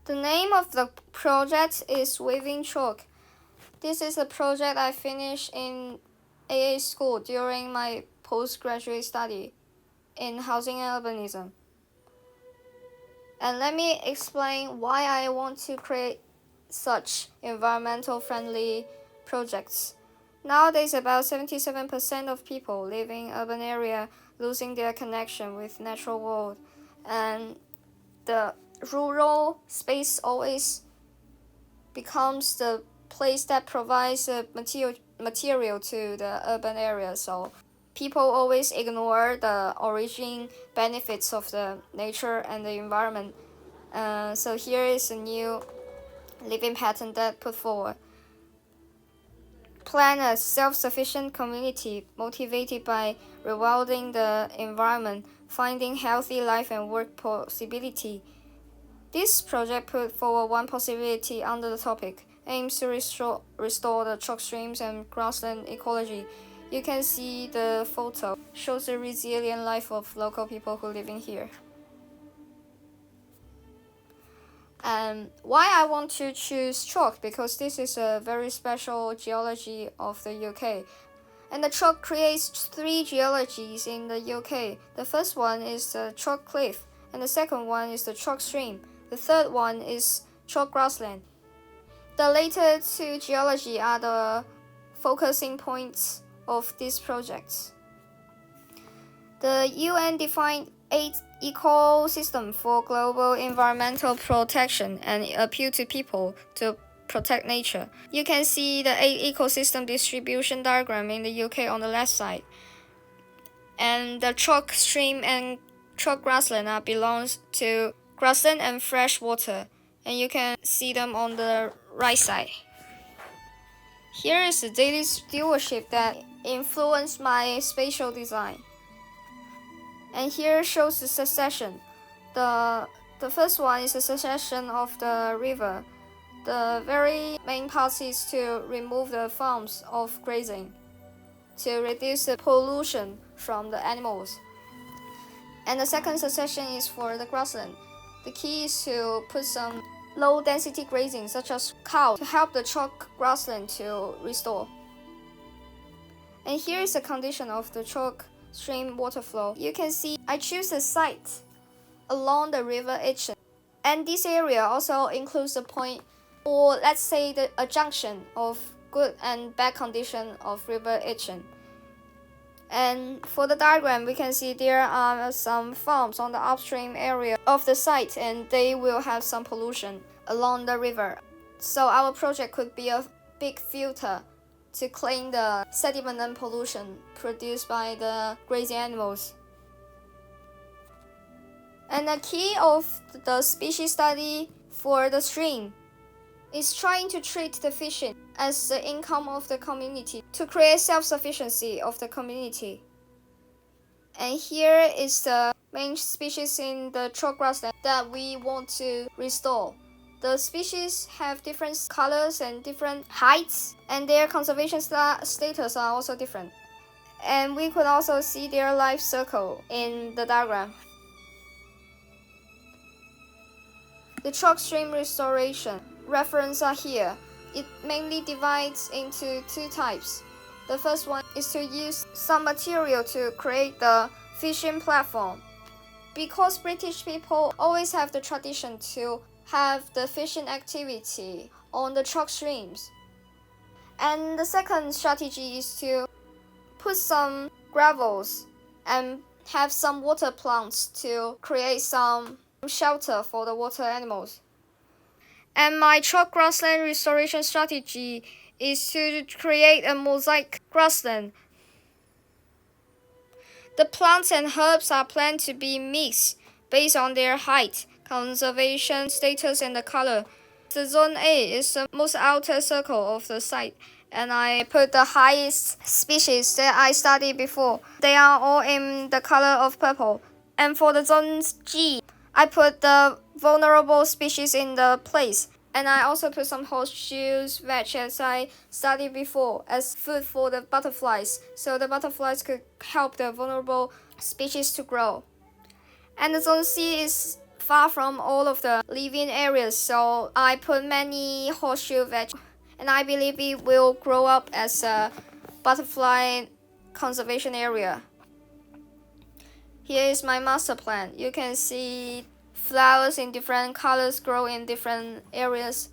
The name of the project is Weaving Chalk. This is a project I finished in AA school during my postgraduate study in housing and urbanism. And let me explain why I want to create such environmental friendly projects. Nowadays, about 77% of people living in urban area losing their connection with natural world, and the rural space always becomes the place that provides the material to the urban area. So people always ignore the origin benefits of the nature and the environment. So here is a new living pattern that put forward. Plan a self-sufficient community motivated by rewilding the environment, finding healthy life and work possibility. This project put forward one possibility under the topic, aims to restore the chalk streams and grassland ecology. You can see the photo, shows the resilient life of local people who live in here. And why I want to choose chalk? Because this is a very special geology of the UK. And the chalk creates three geologies in the UK. The first one is the chalk cliff, and the second one is the chalk stream. The third one is chalk grassland. The later two geology are the focusing points of these projects. The UN defined 8 ecosystems for global environmental protection and appeal to people to protect nature. You can see the 8 ecosystem distribution diagram in the UK on the left side. And the chalk stream and chalk grassland belongs to grassland and fresh water, and you can see them on the right side. Here is the daily stewardship that influenced my spatial design. And here shows the succession. The first one is the succession of the river. The very main part is to remove the farms of grazing to reduce the pollution from the animals. And the second succession is for the grassland. The key is to put some low-density grazing, such as cows, to help the chalk grassland to restore. And here is the condition of the chalk stream water flow. You can see I choose a site along the river edge, and this area also includes a point, or let's say a junction of good and bad condition of river edge. And for the diagram, we can see there are some farms on the upstream area of the site, and they will have some pollution along the river. So our project could be a big filter to clean the sediment and pollution produced by the grazing animals. And the key of the species study for the stream is trying to treat the fishing as the income of the community to create self-sufficiency of the community. And here is the main species in the chalk grassland that we want to restore. The species have different colors and different heights, and their conservation status are also different. And we could also see their life cycle in the diagram. The chalk stream restoration references are here. It mainly divides into 2 types. The first one is to use some material to create the fishing platform, because British people always have the tradition to have the fishing activity on the chalk streams. And the second strategy is to put some gravels and have some water plants to create some shelter for the water animals. And my chalk grassland restoration strategy is to create a mosaic grassland. The plants and herbs are planned to be mixed based on their height, conservation status, and the color. The zone A is the most outer circle of the site, and I put the highest species that I studied before. They are all in the color of purple. And for the zone G, I put the vulnerable species in the place. And I also put some horseshoes veg as I studied before as food for the butterflies, so the butterflies could help the vulnerable species to grow. And the zone C is far from all of the living areas, so I put many horseshoe veg, and I believe it will grow up as a butterfly conservation area. Here is my master plan. You can see flowers in different colors grow in different areas.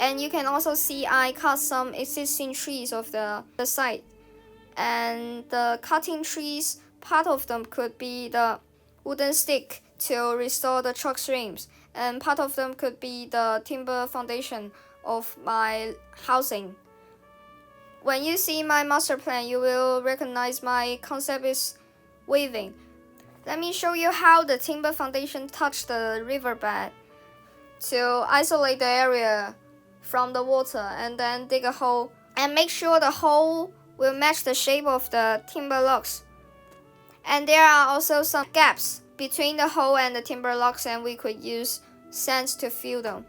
And you can also see I cut some existing trees of the site. And the cutting trees, part of them could be the wooden stick to restore the chalk streams. And part of them could be the timber foundation of my housing. When you see my master plan, you will recognize my concept is weaving. Let me show you how the timber foundation touched the riverbed to isolate the area from the water, and then dig a hole and make sure the hole will match the shape of the timber logs. And there are also some gaps between the hole and the timber logs, and we could use sand to fill them.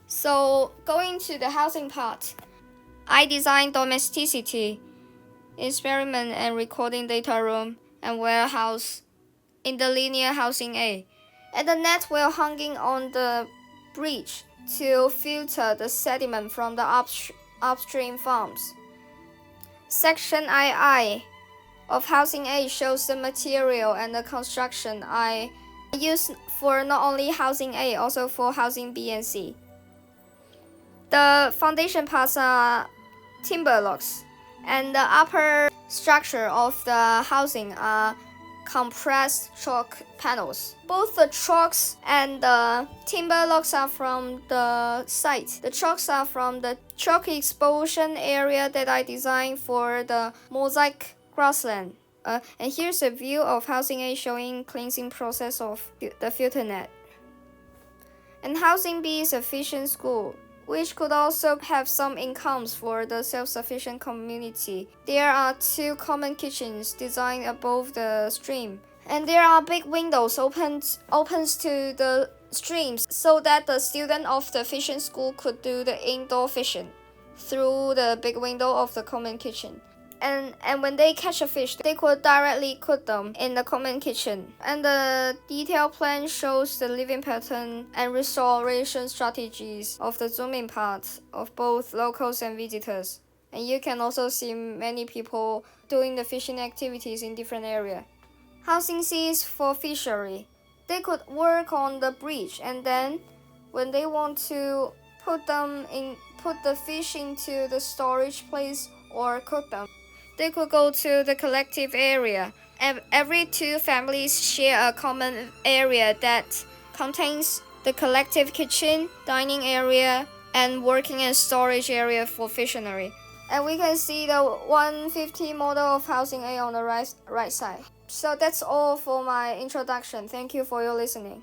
So going to the housing part, I designed domesticity, experiment and recording data room and warehouse in the linear housing A, and the net will hanging on the bridge to filter the sediment from the upstream farms. Section II of housing A shows the material and the construction I used for not only housing A, also for housing B and C. The foundation parts are timber logs, and the upper structure of the housing are compressed chalk panels. Both the chalks and the timber logs are from the site. The chalks are from the chalk exposition area that I designed for the mosaic grassland. And here's a view of housing A showing cleansing process of the filter net. And housing B is a fishing school, which could also have some incomes for the self-sufficient community. There are 2 common kitchens designed above the stream, and there are big windows opens to the streams so that the student of the fishing school could do the indoor fishing through the big window of the common kitchen. And when they catch a fish, they could directly cook them in the common kitchen. And the detailed plan shows the living pattern and restoration strategies of the zooming part of both locals and visitors. And you can also see many people doing the fishing activities in different areas. Housing C is for fishery. They could work on the bridge, and then when they want to put the fish into the storage place or cook them, they could go to the collective area. Every 2 families share a common area that contains the collective kitchen, dining area, and working and storage area for fishery. And we can see the 150 model of housing A on the right side. So that's all for my introduction. Thank you for your listening.